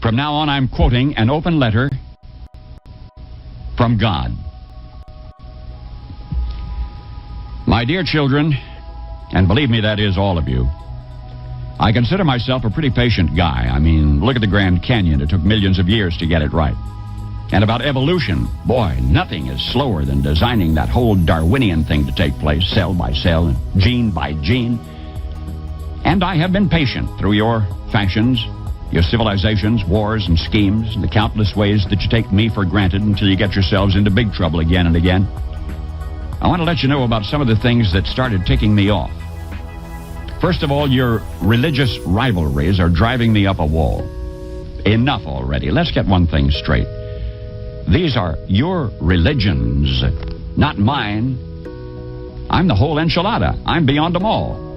From now on, I'm quoting an open letter from God. My dear children, and believe me, that is all of you, I consider myself a pretty patient guy. I mean, look at the Grand Canyon. It took millions of years to get it right. And about evolution, boy, nothing is slower than designing that whole Darwinian thing to take place, cell by cell and gene by gene. And I have been patient through your fashions, your civilizations, wars, and schemes, and the countless ways that you take me for granted until you get yourselves into big trouble again and again. I want to let you know about some of the things that started ticking me off. First of all, your religious rivalries are driving me up a wall. Enough already. Let's get one thing straight. These are your religions, not mine. I'm the whole enchilada. I'm beyond them all.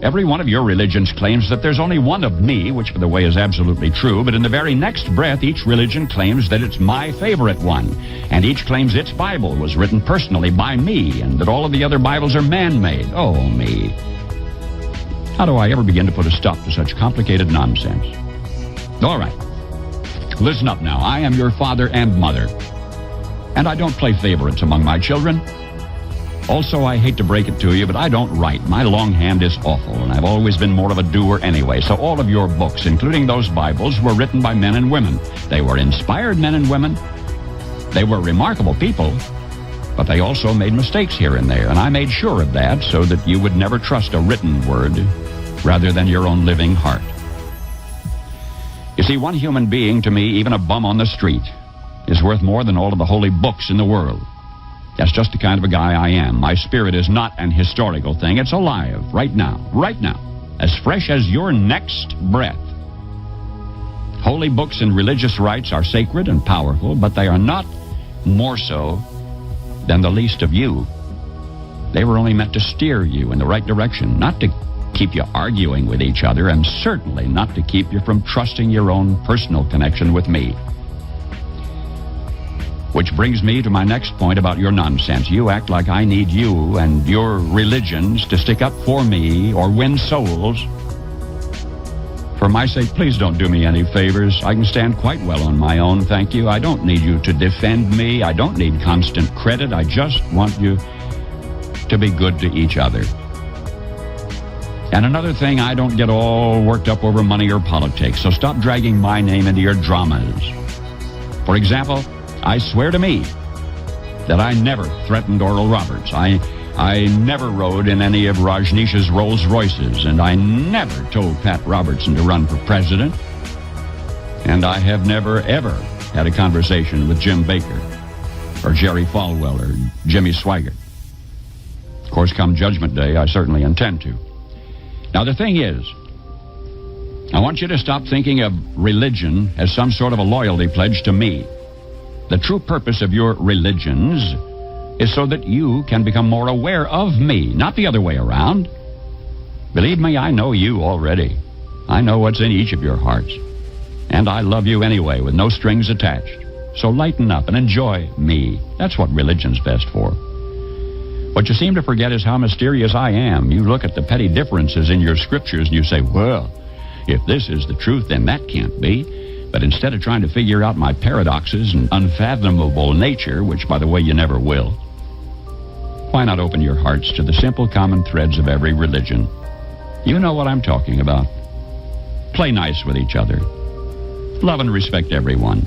Every one of your religions claims that there's only one of me, which, by the way, is absolutely true, but in the very next breath, each religion claims that it's my favorite one, and each claims its Bible was written personally by me, and that all of the other Bibles are man-made. Oh, me. How do I ever begin to put a stop to such complicated nonsense? All right. Listen up now. I am your father and mother, and I don't play favorites among my children. Also, I hate to break it to you, but I don't write. My longhand is awful, and I've always been more of a doer anyway. So all of your books, including those Bibles, were written by men and women. They were inspired men and women. They were remarkable people, but they also made mistakes here and there, and I made sure of that so that you would never trust a written word rather than your own living heart. You see, one human being, to me, even a bum on the street, is worth more than all of the holy books in the world. That's just the kind of a guy I am. My spirit is not an historical thing. It's alive, right now, as fresh as your next breath. Holy books and religious rites are sacred and powerful, but they are not more so than the least of you. They were only meant to steer you in the right direction, not to keep you arguing with each other, and certainly not to keep you from trusting your own personal connection with me. Which brings me to my next point about your nonsense. You act like I need you and your religions to stick up for me or win souls. For my sake, please don't do me any favors. I can stand quite well on my own, thank you. I don't need you to defend me. I don't need constant credit. I just want you to be good to each other. And another thing, I don't get all worked up over money or politics, so stop dragging my name into your dramas. For example, I swear to me that I never threatened Oral Roberts. I never rode in any of Rajneesh's Rolls Royces, and I never told Pat Robertson to run for president. And I have never, ever had a conversation with Jim Baker or Jerry Falwell or Jimmy Swaggart. Of course, come Judgment Day, I certainly intend to. Now, the thing is, I want you to stop thinking of religion as some sort of a loyalty pledge to me. The true purpose of your religions is so that you can become more aware of me, not the other way around. Believe me, I know you already. I know what's in each of your hearts. And I love you anyway, with no strings attached. So lighten up and enjoy me. That's what religion's best for. What you seem to forget is how mysterious I am. You look at the petty differences in your scriptures and you say, well, if this is the truth, then that can't be. But instead of trying to figure out my paradoxes and unfathomable nature, which, by the way, you never will, why not open your hearts to the simple common threads of every religion? You know what I'm talking about. Play nice with each other. Love and respect everyone.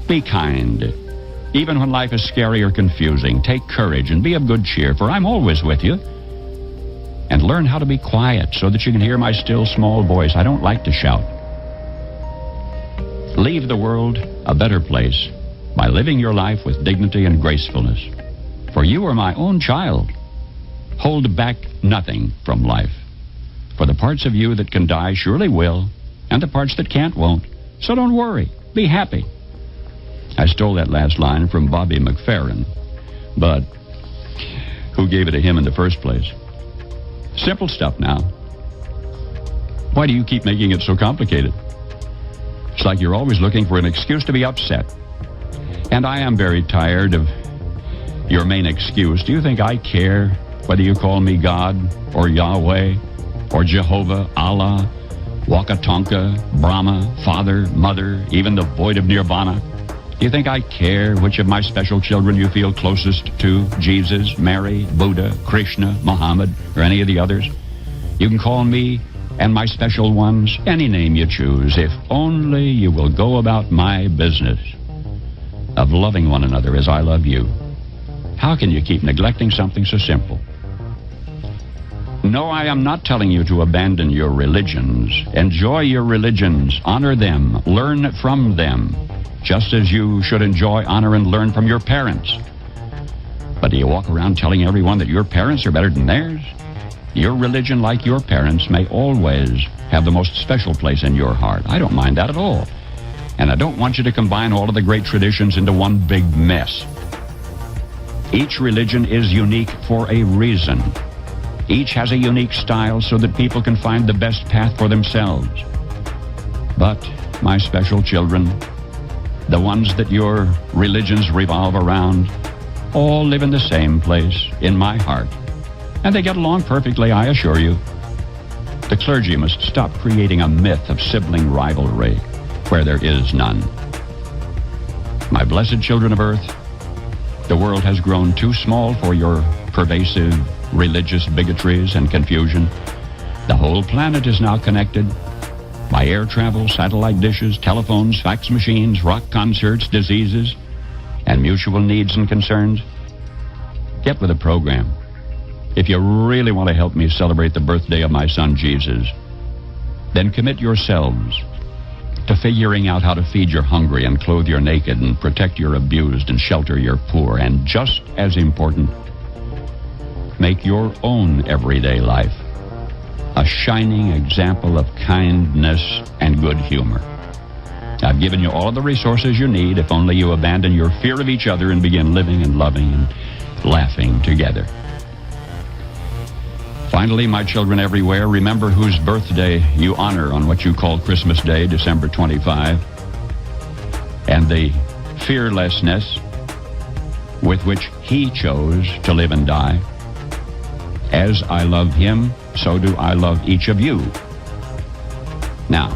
Be kind. Even when life is scary or confusing, take courage and be of good cheer, for I'm always with you. And learn how to be quiet so that you can hear my still small voice. I don't like to shout. Leave the world a better place by living your life with dignity and gracefulness. For you are my own child. Hold back nothing from life. For the parts of you that can die surely will, and the parts that can't won't. So don't worry. Be happy. I stole that last line from Bobby McFerrin, but who gave it to him in the first place? Simple stuff now. Why do you keep making it so complicated? It's like you're always looking for an excuse to be upset. And I am very tired of your main excuse. Do you think I care whether you call me God or Yahweh or Jehovah, Allah, Wakatonka, Brahma, Father, Mother, even the void of Nirvana. Do you think I care which of my special children you feel closest to? Jesus, Mary, Buddha, Krishna, Muhammad, or any of the others? You can call me and my special ones any name you choose, if only you will go about my business of loving one another as I love you. How can you keep neglecting something so simple? No, I am not telling you to abandon your religions. Enjoy your religions. Honor them. Learn from them. Just as you should enjoy, honor, and learn from your parents. But do you walk around telling everyone that your parents are better than theirs? Your religion, like your parents, may always have the most special place in your heart. I don't mind that at all. And I don't want you to combine all of the great traditions into one big mess. Each religion is unique for a reason. Each has a unique style so that people can find the best path for themselves. But, my special children, the ones that your religions revolve around, all live in the same place, in my heart. And they get along perfectly, I assure you. The clergy must stop creating a myth of sibling rivalry where there is none. My blessed children of earth, the world has grown too small for your pervasive religious bigotries and confusion. The whole planet is now connected by air travel, satellite dishes, telephones, fax machines, rock concerts, diseases, and mutual needs and concerns. Get with the program. If you really want to help me celebrate the birthday of my son Jesus, then commit yourselves to figuring out how to feed your hungry and clothe your naked and protect your abused and shelter your poor. And just as important, make your own everyday life a shining example of kindness and good humor. I've given you all of the resources you need if only you abandon your fear of each other and begin living and loving and laughing together. Finally, my children everywhere, remember whose birthday you honor on what you call Christmas Day, December 25, and the fearlessness with which he chose to live and die. As I love him, so do I love each of you. Now,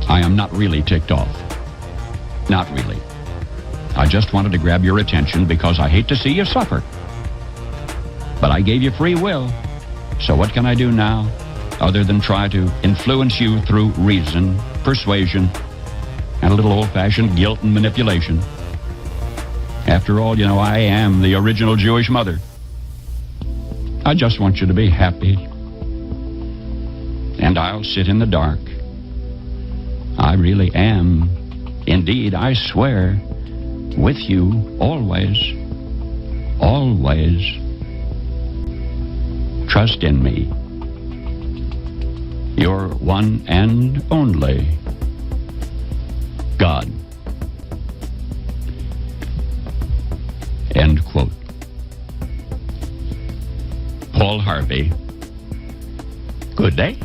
I am not really ticked off. Not really. I just wanted to grab your attention because I hate to see you suffer. But I gave you free will. So what can I do now other than try to influence you through reason, persuasion, and a little old-fashioned guilt and manipulation? After all, you know, I am the original Jewish mother. I just want you to be happy. And I'll sit in the dark. I really am. Indeed, I swear, with you always. Always. Trust in me. Your one and only God. End quote. Paul Harvey. Good day.